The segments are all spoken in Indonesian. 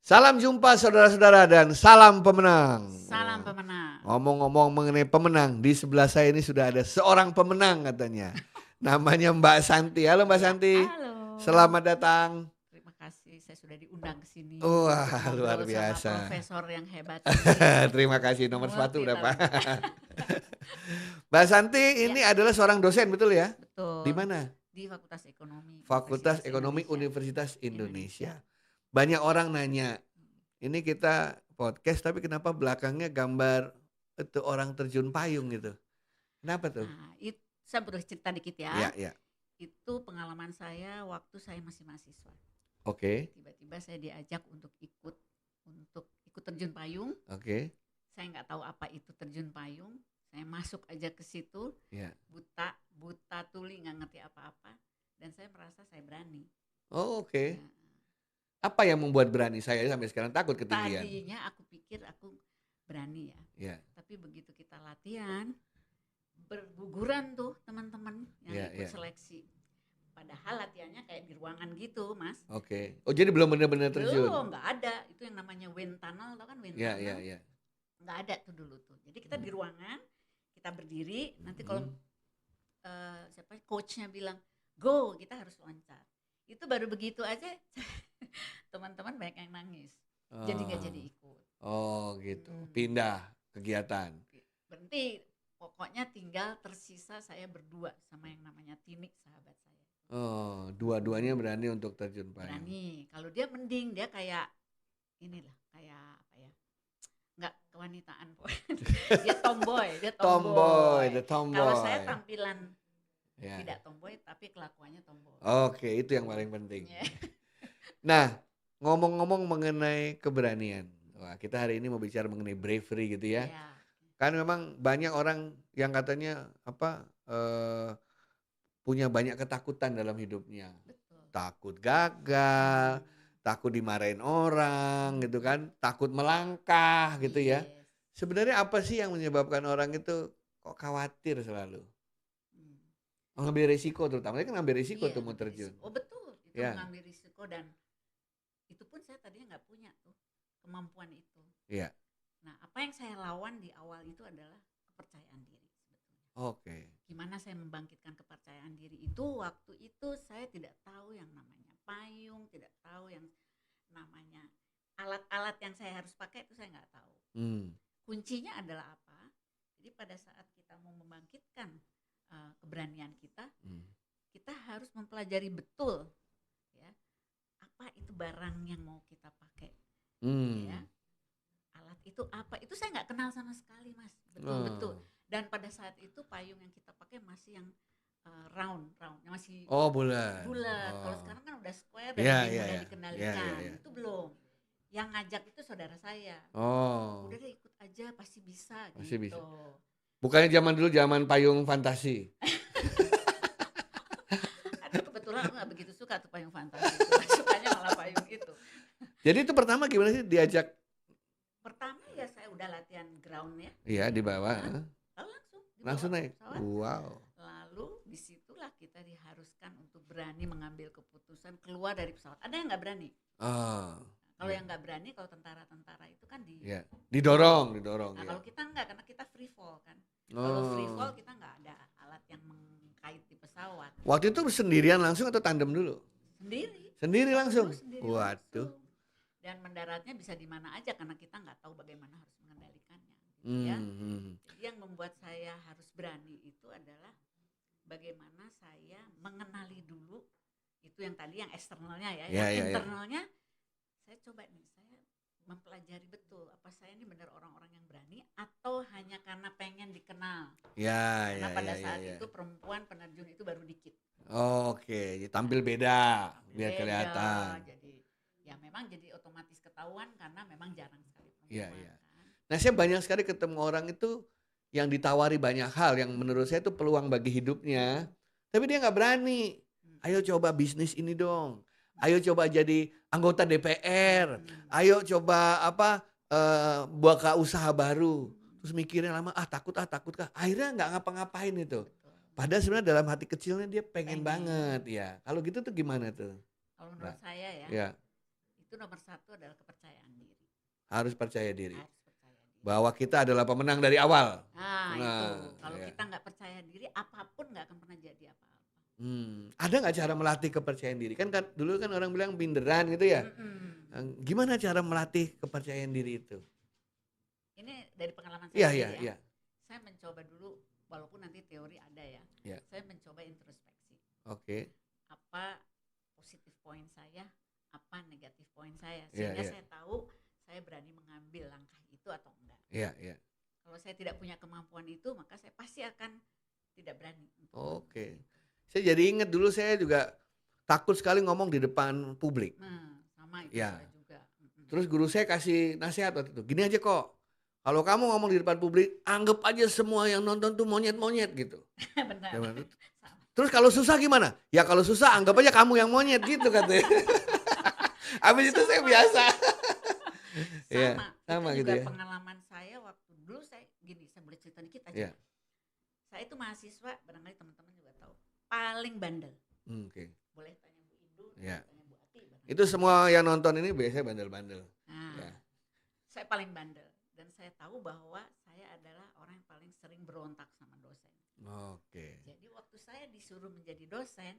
Salam jumpa saudara-saudara dan salam pemenang. Salam pemenang. Ngomong-ngomong mengenai pemenang, di sebelah saya ini sudah ada seorang pemenang katanya. Namanya Mbak Santi. Halo Mbak Ya, Santi. halo. Selamat datang. Terima kasih, saya sudah diundang ke sini Wah, untuk luar ngobrol sama biasa. profesor yang hebat ini. Terima kasih nomor sepatu udah Pak. Multi-talenta. Mbak Santi Ya. ini adalah seorang dosen betul ya? Betul. Di mana? Di Fakultas Ekonomi. Fakultas Ekonomi Universitas Indonesia. Banyak orang nanya, ini kita podcast tapi kenapa belakangnya gambar itu orang terjun payung gitu? Kenapa tuh? Nah, saya boleh cerita dikit ya. Iya. Itu pengalaman saya waktu saya masih mahasiswa. Oke. Tiba-tiba saya diajak untuk ikut terjun payung. Oke. Saya nggak tahu apa itu terjun payung. Saya masuk aja ke situ. Iya. Buta tuli, nggak ngerti apa-apa. Dan saya merasa saya berani. Oh, oke. Ya. Apa yang membuat berani? Saya sampai sekarang takut ketinggian. Tadinya aku pikir aku berani ya. Iya. Tapi begitu kita latihan, berguguran tuh teman-teman yang ikut seleksi. Padahal latihannya kayak di ruangan gitu, Mas. Oke. Oh, jadi belum benar-benar terjun? Belum, nggak ada. Itu yang namanya wind tunnel, tau kan wind tunnel? Iya. Nggak ada tuh dulu tuh. Jadi kita di ruangan, kita berdiri. Nanti kalau coachnya bilang go, kita harus loncat. Itu baru begitu aja teman-teman banyak yang nangis. Jadi nggak jadi ikut. Oh gitu. Pindah kegiatan. Berhenti. Pokoknya tinggal tersisa saya berdua sama yang namanya Tini, sahabat saya. Oh, dua-duanya berani untuk terjun payung. Berani. Kalau dia mending, dia kayak inilah, kayak apa ya? Nggak kewanitaan. Dia tomboy. Tomboy. Kalau saya tampilan tidak tomboy tapi kelakuannya tomboy. Oke, itu yang paling penting. Nah, ngomong-ngomong mengenai keberanian. Wah, kita hari ini mau bicara mengenai bravery gitu ya. Kan memang banyak orang yang katanya punya banyak ketakutan dalam hidupnya. Betul. Takut gagal, takut dimarahin orang gitu kan, takut melangkah gitu ya. Sebenarnya apa sih yang menyebabkan orang itu kok khawatir selalu? Mengambil risiko, terutama kan ngambil risiko tuh mau terjun. Oh betul, itu mengambil risiko, dan itu pun saya tadinya nggak punya tuh kemampuan itu. Iya. Nah, apa yang saya lawan di awal itu adalah kepercayaan diri sebetulnya. Oke. Gimana saya membangkitkan kepercayaan diri itu? Waktu itu saya tidak tahu yang namanya payung, tidak tahu yang namanya alat-alat yang saya harus pakai, itu saya nggak tahu. Kuncinya adalah apa? Jadi pada saat kita mau membangkitkan keberanian kita, kita harus mempelajari betul ya apa itu barang yang mau kita pakai. Ya. Alat itu apa? Itu saya nggak kenal sama sekali, Mas. Betul. Dan pada saat itu payung yang kita pakai masih yang round, masih bulat. Kalau sekarang kan udah square dan lebih mudah dikendalikan. Itu belum. Yang ngajak itu saudara saya. Udah deh ikut aja, pasti bisa. Pasti gitu. bisa. Bukannya zaman dulu zaman payung fantasi. Aduh, kebetulan aku nggak begitu suka tuh payung fantasi. Sukanya malah payung itu. Jadi itu pertama gimana sih diajak? Pertama ya saya udah latihan ground ya. Iya, di bawah. Langsung naik. Pesawat. Wow. Lalu disitulah kita diharuskan untuk berani mengambil keputusan keluar dari pesawat. Ada yang nggak berani? Kalau yang nggak berani, kalau tentara-tentara itu kan didorong. Nah, kalau kita nggak, karena kita free fall kan. Kalau free fall kita nggak ada alat yang mengkait di pesawat. Waktu itu sendirian langsung atau tandem dulu? Sendiri langsung. Waduh. Dan mendaratnya bisa di mana aja karena kita nggak tahu bagaimana harus mengendalikannya. Ya. Jadi yang membuat saya harus berani itu adalah bagaimana saya mengenali dulu itu yang tadi yang eksternalnya ya, yang internalnya. Saya coba nih, saya mempelajari betul apa saya ini benar orang-orang yang berani atau hanya karena pengen dikenal. Karena pada saat itu perempuan penerjun itu baru dikit. Oke, tampil beda biar kelihatan. Jadi ya memang jadi otomatis ketahuan karena memang jarang sekali perempuan. Kan? Nah, saya banyak sekali ketemu orang itu yang ditawari banyak hal yang menurut saya itu peluang bagi hidupnya, tapi dia nggak berani. Ayo coba bisnis ini dong. Ayo coba jadi anggota DPR. Ayo coba buka usaha baru. Terus mikirnya lama, takut kah. Akhirnya nggak ngapa-ngapain itu. Padahal sebenarnya dalam hati kecilnya dia pengen banget ya. Kalau gitu tuh gimana tuh? Kalau menurut saya ya, itu Itu nomor satu adalah kepercayaan diri. Harus percaya diri. Harus percaya diri. Bahwa kita adalah pemenang dari awal. Nah, itu. Kalau iya. kita nggak percaya diri, apapun nggak akan pernah jadi apa-apa. Ada nggak cara melatih kepercayaan diri? Kan dulu kan orang bilang binderan gitu ya. Gimana cara melatih kepercayaan diri itu? Ini dari pengalaman saya Iya, sendiri iya, ya. iya. Saya mencoba dulu, walaupun nanti teori ada ya. Iya. Saya mencoba introspeksi. Oke. Apa positif poin saya, apa negatif poin saya, Iya, sehingga iya. saya tahu saya berani mengambil langkah itu atau enggak. Iya, iya. Kalau saya tidak punya kemampuan itu, maka saya pasti akan tidak berani. Oke. Saya jadi ingat dulu saya juga takut sekali ngomong di depan publik. Sama itu Ya. saya juga. Terus guru saya kasih nasihat waktu itu. Gini aja kok. Kalau kamu ngomong di depan publik, anggap aja semua yang nonton tuh monyet-monyet gitu. Benar. Ya, Sama. terus kalau susah gimana? Ya kalau susah anggap aja kamu yang monyet gitu katanya. Habis itu saya biasa. Iya, sama Itu gitu juga ya. pengalaman saya waktu dulu saya gini, saya boleh cerita dikit aja. Iya. Saya itu mahasiswa, barangkali teman-teman juga tahu, paling bandel. Oke. Boleh tanya Bu Indu, Iya. boleh tanya Bu Ati. barangkali. Itu semua yang nonton ini biasanya bandel-bandel. Nah, Ya. saya paling bandel dan saya tahu bahwa saya adalah orang yang paling sering berontak sama dosen. Oke. Jadi waktu saya disuruh menjadi dosen,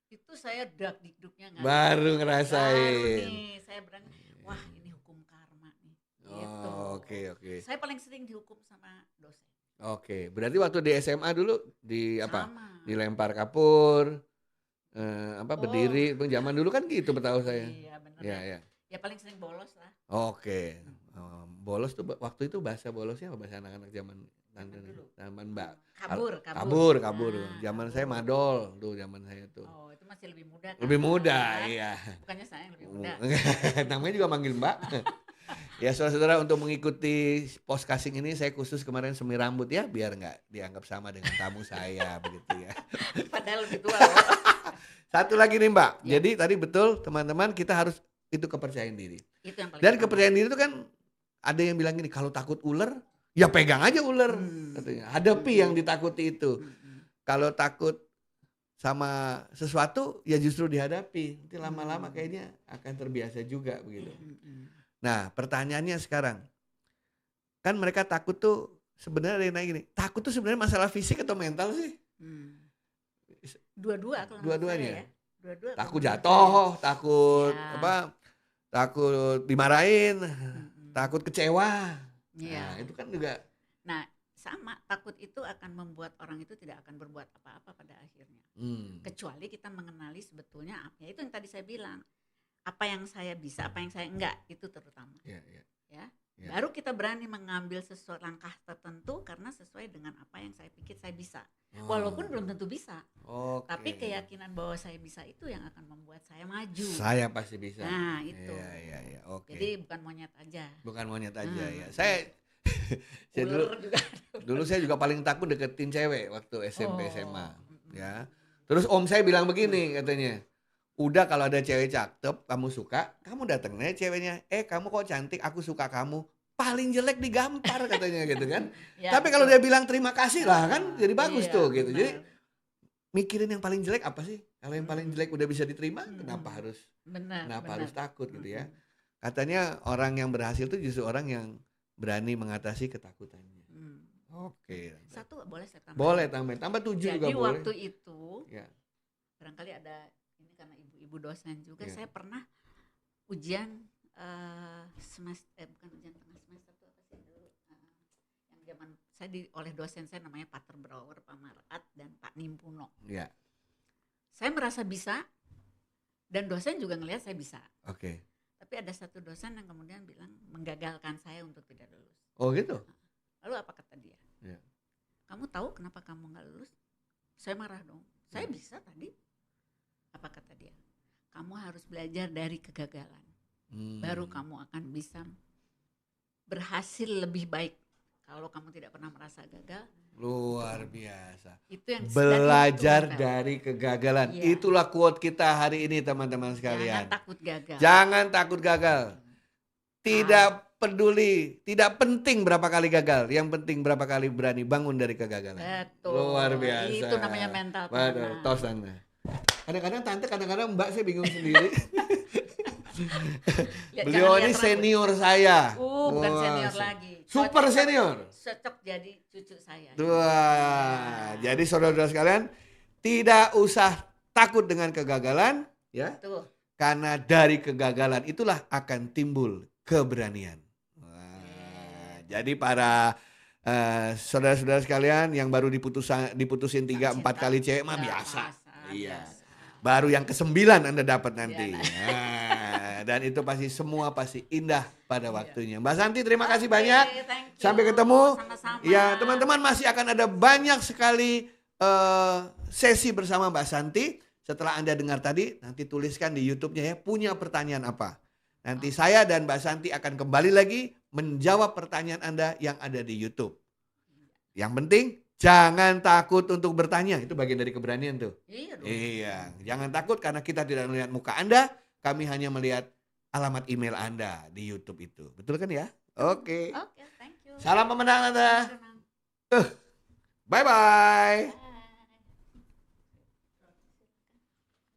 itu saya dak-dikduknya nggak. Baru Baru ngerasain. nih, saya berani, wah ini hukum karma nih. Gitu. Oke, oke. Saya paling sering dihukum sama dosen. Oke, berarti waktu di SMA dulu di apa? Sama. Dilempar kapur, berdiri. Oh. Zaman dulu kan gitu betahu saya. Iya benar. Ya, ya. Ya paling sering bolos lah. Oke. Bolos tuh waktu itu bahasa bolosnya apa bahasa anak-anak zaman tante Dulu. zaman Mbak? Kabur. Nah, zaman kabur. saya madol tuh zaman saya tuh. Oh, itu masih lebih muda kan? Lebih muda, iya. Bukannya saya yang lebih muda. Namanya juga manggil Mbak. Ya saudara-saudara, untuk mengikuti podcast ini saya khusus kemarin semi rambut ya biar nggak dianggap sama dengan tamu saya begitu ya. Padahal lebih tua loh. Satu lagi nih Mbak. Ya. Jadi tadi betul teman-teman kita harus itu kepercayaan diri. Itu yang paling Dan utama. kepercayaan diri itu kan ada yang bilang gini, kalau takut ular ya pegang aja ular katanya. Hadapi yang ditakuti itu. Kalau takut sama sesuatu ya justru dihadapi. Nanti lama-lama kayaknya akan terbiasa juga begitu. Nah, pertanyaannya sekarang, kan mereka takut tuh sebenarnya ada yang nanya gini, takut tuh sebenarnya masalah fisik atau mental sih? Dua-dua kalau menurut Dua-duanya. saya ya. Dua-dua. kalau Takut menurut jatuh, takut Ya. takut dimarahin, saya. takut kecewa. Iya. Nah, itu kan juga Nah, sama takut itu akan membuat orang itu tidak akan berbuat apa-apa pada akhirnya. Kecuali kita mengenali sebetulnya, ya itu yang tadi saya bilang, apa yang saya bisa, apa yang saya enggak, itu terutama. ya. Ya. Ya. Baru kita berani mengambil sesuatu langkah tertentu karena sesuai dengan apa yang saya pikir saya bisa. Walaupun belum tentu bisa. Oke. Tapi keyakinan bahwa saya bisa itu yang akan membuat saya maju. Saya pasti bisa. Nah, itu. Iya, oke. Jadi bukan monyet aja. Bukan monyet aja ya. Saya Ular juga. dulu saya juga paling takut deketin cewek waktu SMP Oh. SMA ya. Terus om saya bilang begini katanya, udah kalau ada cewek cakep kamu suka, kamu dateng aja ceweknya, kamu kok cantik, aku suka kamu, paling jelek digampar katanya gitu kan. Ya, Tapi kalau betul. dia bilang terima kasih lah kan jadi bagus Iya, tuh gitu. benar. Jadi mikirin yang paling jelek apa sih? Kalau yang paling jelek udah bisa diterima, kenapa harus benar. harus takut gitu ya? Katanya orang yang berhasil tuh justru orang yang berani mengatasi ketakutannya. Oke. Satu boleh saya tambah? Boleh tambah 7 juga Jadi boleh. waktu itu Ya. barangkali ada ini karena ibu-ibu dosen juga, Iya. saya pernah ujian semester bukan ujian tengah semester tuh apa sih dulu, yang zaman saya oleh dosen saya namanya Pater Brouwer, Pak Marat dan Pak Nimpuno. Ya. Saya merasa bisa dan dosen juga ngelihat saya bisa. Oke. Tapi ada satu dosen yang kemudian bilang menggagalkan saya untuk tidak lulus. Oh gitu. Lalu apa kata dia? Ya. Kamu tahu kenapa kamu nggak lulus? Saya marah dong. Saya bisa tadi. Apa kata dia? Kamu harus belajar dari kegagalan. Baru kamu akan bisa berhasil lebih baik. Kalau kamu tidak pernah merasa gagal, Luar biasa. itu yang Belajar dan itu dari kegagalan. Iya. Itulah quote kita hari ini teman-teman jangan sekalian. takut gagal. Jangan takut gagal. Tidak peduli, tidak penting berapa kali gagal. Yang penting berapa kali berani bangun dari kegagalan. Betul. Luar biasa. Itu namanya mental. Waduh, teman. tos tante. Kadang-kadang tante, kadang-kadang mbak saya bingung sendiri. Beliau ini senior saya. Bukan senior lagi. Super senior. Cocok jadi cucu saya. Wah, jadi saudara-saudara sekalian, tidak usah takut dengan kegagalan, ya. Tuh. Karena dari kegagalan itulah akan timbul keberanian. Wah, jadi para saudara-saudara sekalian yang baru diputusin 3-4 kali cewek mah biasa. Iya. Baru yang ke-9 Anda dapat nanti. Nah, dan itu pasti indah pada waktunya. Mbak Santi, terima kasih banyak. Sampai ketemu. Sama-sama. Ya, teman-teman, masih akan ada banyak sekali sesi bersama Mbak Santi. Setelah Anda dengar tadi, nanti tuliskan di YouTube-nya ya, punya pertanyaan apa. Nanti saya dan Mbak Santi akan kembali lagi menjawab pertanyaan Anda yang ada di YouTube. Yang penting, jangan takut untuk bertanya. Itu bagian dari keberanian tuh. Iya, jangan takut karena kita tidak melihat muka Anda. Kami hanya melihat alamat email Anda di YouTube itu. Betul kan ya? Oke. Oke, thank you. Salam pemenang Anda. Bye-bye.